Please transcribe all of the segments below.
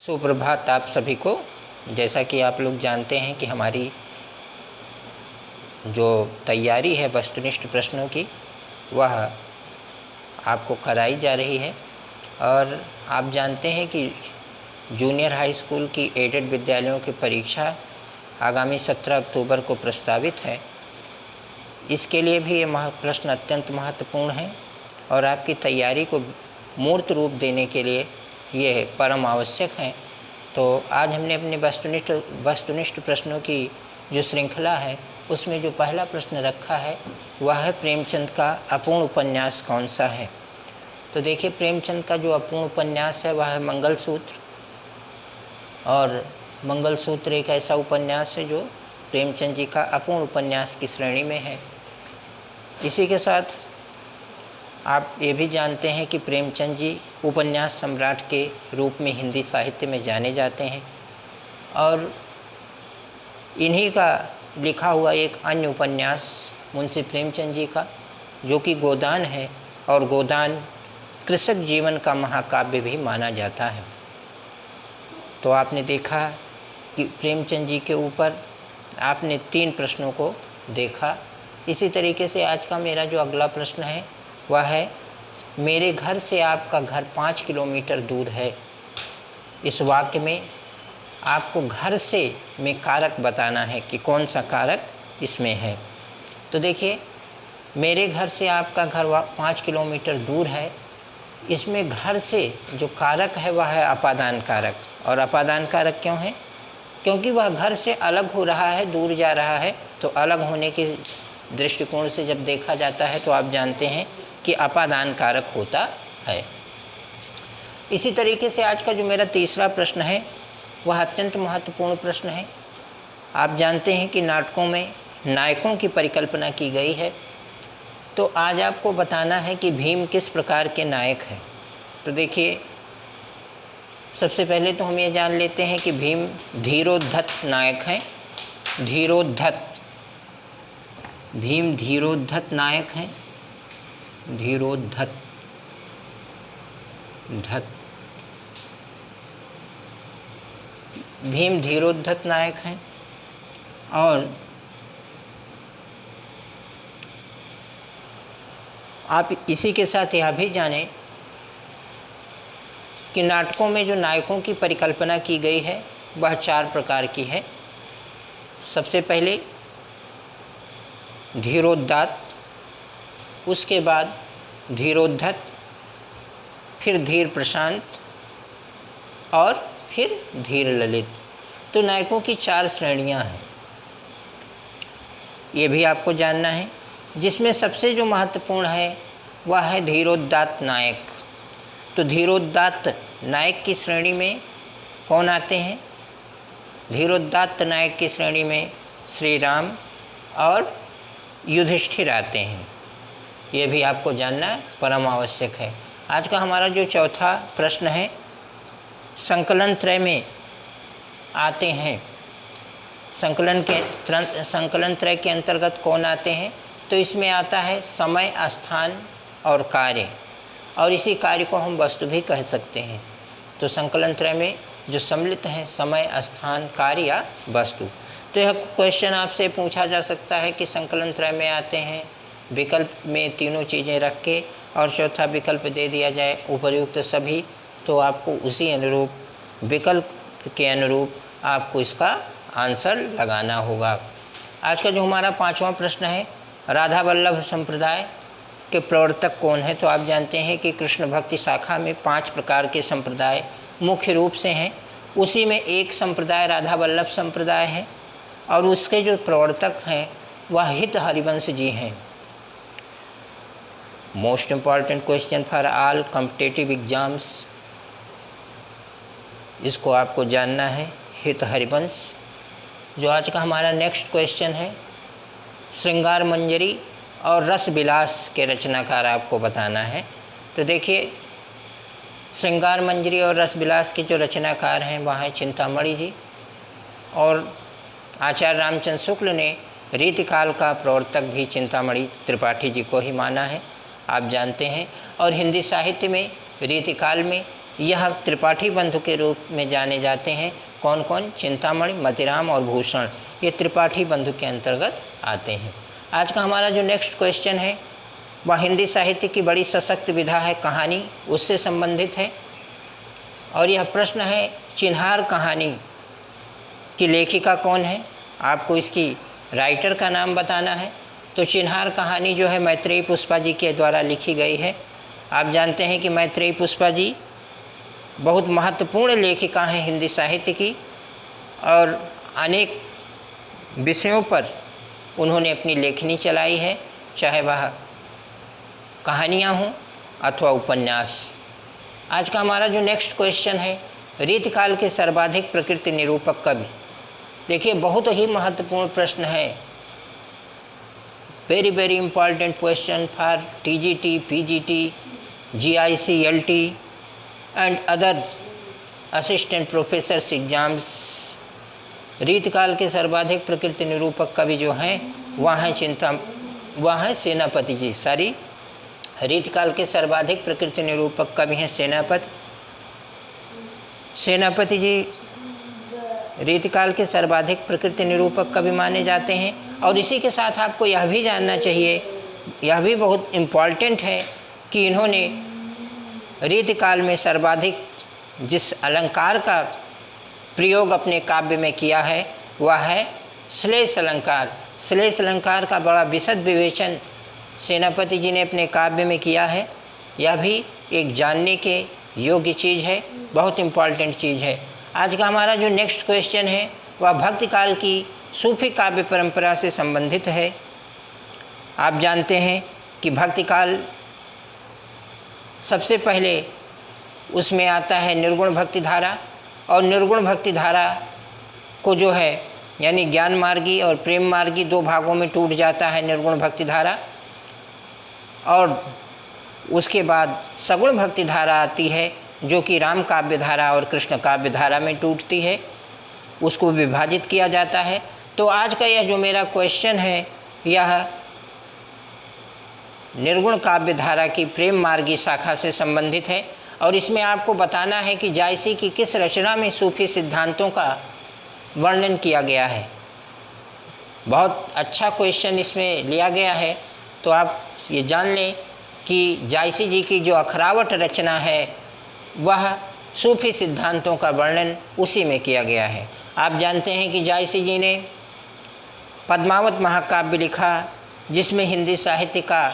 सुप्रभात आप सभी को। जैसा कि आप लोग जानते हैं कि हमारी जो तैयारी है वस्तुनिष्ठ प्रश्नों की वह आपको कराई जा रही है। और आप जानते हैं कि जूनियर हाई स्कूल की एडेड विद्यालयों की परीक्षा आगामी 17 अक्टूबर को प्रस्तावित है। इसके लिए भी ये प्रश्न अत्यंत महत्वपूर्ण है और आपकी तैयारी को मूर्त रूप देने के लिए ये परम आवश्यक है। तो आज हमने अपने वस्तुनिष्ठ प्रश्नों की जो श्रृंखला है उसमें जो पहला प्रश्न रखा है वह है प्रेमचंद का अपूर्ण उपन्यास कौन सा है। तो देखिए, प्रेमचंद का जो अपूर्ण उपन्यास है वह है मंगलसूत्र। और मंगलसूत्र एक ऐसा उपन्यास है जो प्रेमचंद जी का अपूर्ण उपन्यास की श्रेणी में है। इसी के साथ आप ये भी जानते हैं कि प्रेमचंद जी उपन्यास सम्राट के रूप में हिंदी साहित्य में जाने जाते हैं। और इन्हीं का लिखा हुआ एक अन्य उपन्यास मुंशी प्रेमचंद जी का जो कि गोदान है, और गोदान कृषक जीवन का महाकाव्य भी माना जाता है। तो आपने देखा कि प्रेमचंद जी के ऊपर आपने 3 प्रश्नों को देखा। इसी तरीके से आज का मेरा जो अगला प्रश्न है वह है, मेरे घर से आपका घर 5 किलोमीटर दूर है। इस वाक्य में आपको घर से में कारक बताना है कि कौन सा कारक इसमें है। तो देखिए, मेरे घर से आपका घर 5 किलोमीटर दूर है, इसमें घर से जो कारक है वह है अपादान कारक। और अपादान कारक क्यों है? क्योंकि वह घर से अलग हो रहा है, दूर जा रहा है। तो अलग होने के दृष्टिकोण से जब देखा जाता है तो आप जानते हैं कि अपादान कारक होता है। इसी तरीके से आज का जो मेरा तीसरा प्रश्न है वह अत्यंत महत्वपूर्ण प्रश्न है। आप जानते हैं कि नाटकों में नायकों की परिकल्पना की गई है। तो आज आपको बताना है कि भीम किस प्रकार के नायक हैं। तो देखिए, सबसे पहले तो हम ये जान लेते हैं कि भीम धीरोद्धत नायक हैं। धीरोद्धत, भीम धीरोद्धत नायक हैं। धीरोद्धत भीम धीरोद्धत नायक हैं। और आप इसी के साथ यह भी जानें कि नाटकों में जो नायकों की परिकल्पना की गई है वह 4 प्रकार की है। सबसे पहले धीरोदात्त, उसके बाद धीरोद्धत, फिर धीर प्रशांत और फिर धीर ललित। तो नायकों की 4 श्रेणियां हैं, ये भी आपको जानना है। जिसमें सबसे जो महत्वपूर्ण है वह है धीरोदात्त नायक। तो धीरोदात्त नायक की श्रेणी में कौन आते हैं? धीरोदात्त नायक की श्रेणी में श्री राम और युधिष्ठिर आते हैं। ये भी आपको जानना परम आवश्यक है। आज का हमारा जो चौथा प्रश्न है, संकलन त्रय में आते हैं। संकलन त्रय के अंतर्गत कौन आते हैं? तो इसमें आता है समय, स्थान और कार्य, और इसी कार्य को हम वस्तु भी कह सकते हैं। तो संकलन त्रय में जो सम्मिलित हैं समय, स्थान, कार्य या वस्तु। तो यह क्वेश्चन आपसे पूछा जा सकता है कि संकलन त्रय में आते हैं, विकल्प में तीनों चीज़ें रख के और चौथा विकल्प दे दिया जाए उपर्युक्त सभी। तो आपको उसी अनुरूप विकल्प के अनुरूप आपको इसका आंसर लगाना होगा। आज का जो हमारा 5वां प्रश्न है, राधा वल्लभ संप्रदाय के प्रवर्तक कौन है? तो आप जानते हैं कि कृष्ण भक्ति शाखा में 5 प्रकार के संप्रदाय मुख्य रूप से हैं। उसी में एक संप्रदाय राधा वल्लभ संप्रदाय है और उसके जो प्रवर्तक हैं वह हित हरिवंश जी हैं। Most important question for all competitive exams, इसको आपको जानना है, हित हरिवंश। जो आज का हमारा नेक्स्ट क्वेश्चन है, श्रृंगार मंजरी और रस विलास के रचनाकार आपको बताना है। तो देखिए, श्रृंगार मंजरी और रस विलास के जो रचनाकार हैं वह हैं चिंतामणि जी। और आचार्य रामचंद्र शुक्ल ने रीतिकाल का प्रवर्तक भी चिंतामणि त्रिपाठी जी को ही माना है, आप जानते हैं। और हिंदी साहित्य में रीतिकाल में यह त्रिपाठी बंधु के रूप में जाने जाते हैं। कौन कौन? चिंतामणि, मतिराम और भूषण, ये त्रिपाठी बंधु के अंतर्गत आते हैं। आज का हमारा जो नेक्स्ट क्वेश्चन है वह हिंदी साहित्य की बड़ी सशक्त विधा है कहानी, उससे संबंधित है। और यह प्रश्न है चिन्हार कहानी की लेखिका कौन है? आपको इसकी राइटर का नाम बताना है। तो चिन्हार कहानी जो है मैत्रेयी पुष्पा जी के द्वारा लिखी गई है। आप जानते हैं कि मैत्रेयी पुष्पा जी बहुत महत्वपूर्ण लेखिका हैं हिंदी साहित्य की, और अनेक विषयों पर उन्होंने अपनी लेखनी चलाई है, चाहे वह कहानियाँ हों अथवा उपन्यास। आज का हमारा जो नेक्स्ट क्वेश्चन है, रीतकाल के सर्वाधिक प्रकृति निरूपक कवि। देखिए, बहुत ही महत्वपूर्ण प्रश्न है, very important question for TGT, PGT, GIC, LT and other assistant professors exams. रीतकाल के सर्वाधिक प्रकृति निरूपक कवि जो हैं वह हैं सेनापति जी। रीतकाल के सर्वाधिक प्रकृति निरूपक कवि हैं सेनापति जी रीतकाल के सर्वाधिक प्रकृति निरूपक कवि माने जाते हैं। और इसी के साथ आपको यह भी जानना चाहिए, यह भी बहुत इम्पॉर्टेंट है कि इन्होंने रीतकाल में सर्वाधिक जिस अलंकार का प्रयोग अपने काव्य में किया है वह है श्लेष अलंकार। श्लेष अलंकार का बड़ा विशद विवेचन सेनापति जी ने अपने काव्य में किया है। यह भी एक जानने के योग्य चीज़ है, बहुत इम्पॉर्टेंट चीज़ है। आज का हमारा जो नेक्स्ट क्वेश्चन है वह भक्ति काल की सूफी काव्य परंपरा से संबंधित है। आप जानते हैं कि भक्ति काल सबसे पहले उसमें आता है निर्गुण भक्ति धारा, और निर्गुण भक्ति धारा को जो है यानी ज्ञान मार्गी और प्रेम मार्गी दो भागों में टूट जाता है निर्गुण भक्ति धारा। और उसके बाद सगुण भक्ति धारा आती है जो कि राम काव्य धारा और कृष्ण काव्य धारा में टूटती है, उसको विभाजित किया जाता है। तो आज का यह जो मेरा क्वेश्चन है यह निर्गुण काव्य धारा की प्रेम मार्गी शाखा से संबंधित है। और इसमें आपको बताना है कि जायसी की किस रचना में सूफी सिद्धांतों का वर्णन किया गया है। बहुत अच्छा क्वेश्चन इसमें लिया गया है। तो आप ये जान लें कि जायसी जी की जो अखरावट रचना है वह सूफी सिद्धांतों का वर्णन उसी में किया गया है। आप जानते हैं कि जायसी जी ने पद्मावत महाकाव्य लिखा, जिसमें हिंदी साहित्य का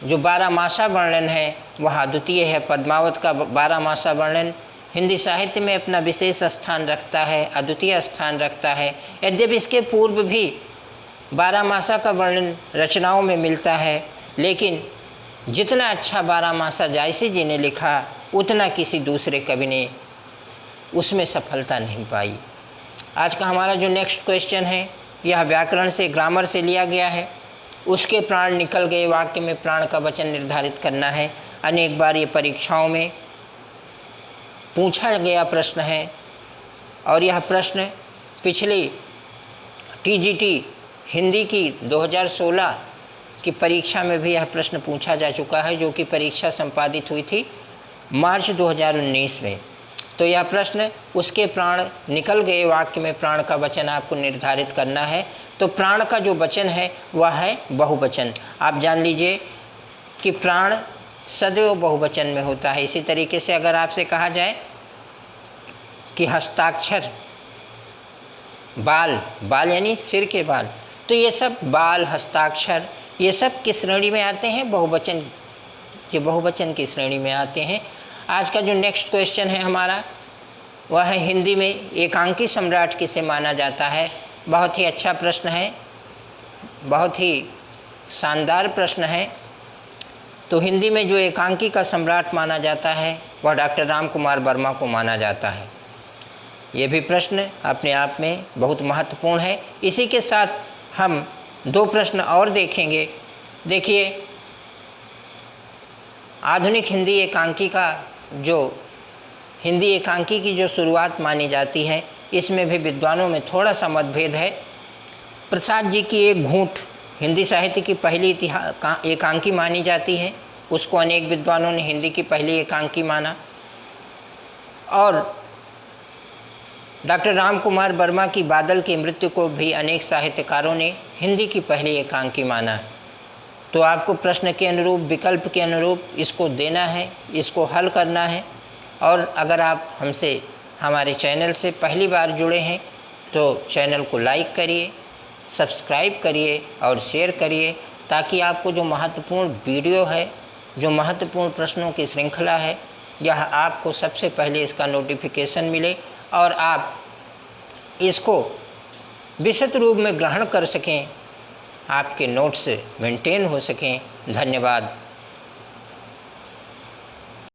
जो 12 मासा वर्णन है वह अद्वितीय है। पद्मावत का 12 मासा वर्णन हिंदी साहित्य में अपना विशेष स्थान रखता है, अद्वितीय स्थान रखता है। यद्यपि इसके पूर्व भी 12 मासा का वर्णन रचनाओं में मिलता है, लेकिन जितना अच्छा 12 मासा जायसी जी ने लिखा उतना किसी दूसरे कवि ने उसमें सफलता नहीं पाई। आज का हमारा जो नेक्स्ट क्वेश्चन है यह व्याकरण से, ग्रामर से लिया गया है। उसके प्राण निकल गए वाक्य में प्राण का वचन निर्धारित करना है। अनेक बार ये परीक्षाओं में पूछा गया प्रश्न है, और यह प्रश्न पिछली TGT हिंदी की 2016 की परीक्षा में भी यह प्रश्न पूछा जा चुका है, जो कि परीक्षा संपादित हुई थी मार्च 2019 में। तो यह प्रश्न उसके प्राण निकल गए वाक्य में प्राण का वचन आपको निर्धारित करना है। तो प्राण का जो वचन है वह है बहुवचन। आप जान लीजिए कि प्राण सदैव बहुवचन में होता है। इसी तरीके से अगर आपसे कहा जाए कि हस्ताक्षर, बाल, बाल यानी सिर के बाल, तो ये सब बाल, हस्ताक्षर, ये सब किस श्रेणी में आते हैं? बहुवचन, ये बहुवचन की श्रेणी में आते हैं। आज का जो नेक्स्ट क्वेश्चन है हमारा वह है हिंदी में एकांकी सम्राट किसे माना जाता है। बहुत ही अच्छा प्रश्न है, बहुत ही शानदार प्रश्न है। तो हिंदी में जो एकांकी का सम्राट माना जाता है वह डॉक्टर राम कुमार वर्मा को माना जाता है। ये भी प्रश्न अपने आप में बहुत महत्वपूर्ण है। इसी के साथ हम 2 प्रश्न और देखेंगे। देखिए, आधुनिक हिंदी एकांकी का जो हिंदी एकांकी की जो शुरुआत मानी जाती है, इसमें भी विद्वानों में थोड़ा सा मतभेद है। प्रसाद जी की एक घूंट हिंदी साहित्य की पहली एकांकी मानी जाती है, उसको अनेक विद्वानों ने हिंदी की पहली एकांकी माना। और डॉक्टर राम कुमार वर्मा की बादल की मृत्यु को भी अनेक साहित्यकारों ने हिंदी की पहली एकांकी माना है। तो आपको प्रश्न के अनुरूप, विकल्प के अनुरूप इसको देना है, इसको हल करना है। और अगर आप हमसे, हमारे चैनल से पहली बार जुड़े हैं तो चैनल को लाइक करिए, सब्सक्राइब करिए और शेयर करिए, ताकि आपको जो महत्वपूर्ण वीडियो है, जो महत्वपूर्ण प्रश्नों की श्रृंखला है, यह आपको सबसे पहले इसका नोटिफिकेशन मिले और आप इसको विशद रूप में ग्रहण कर सकें, आपके नोट्स मेंटेन हो सकें। धन्यवाद।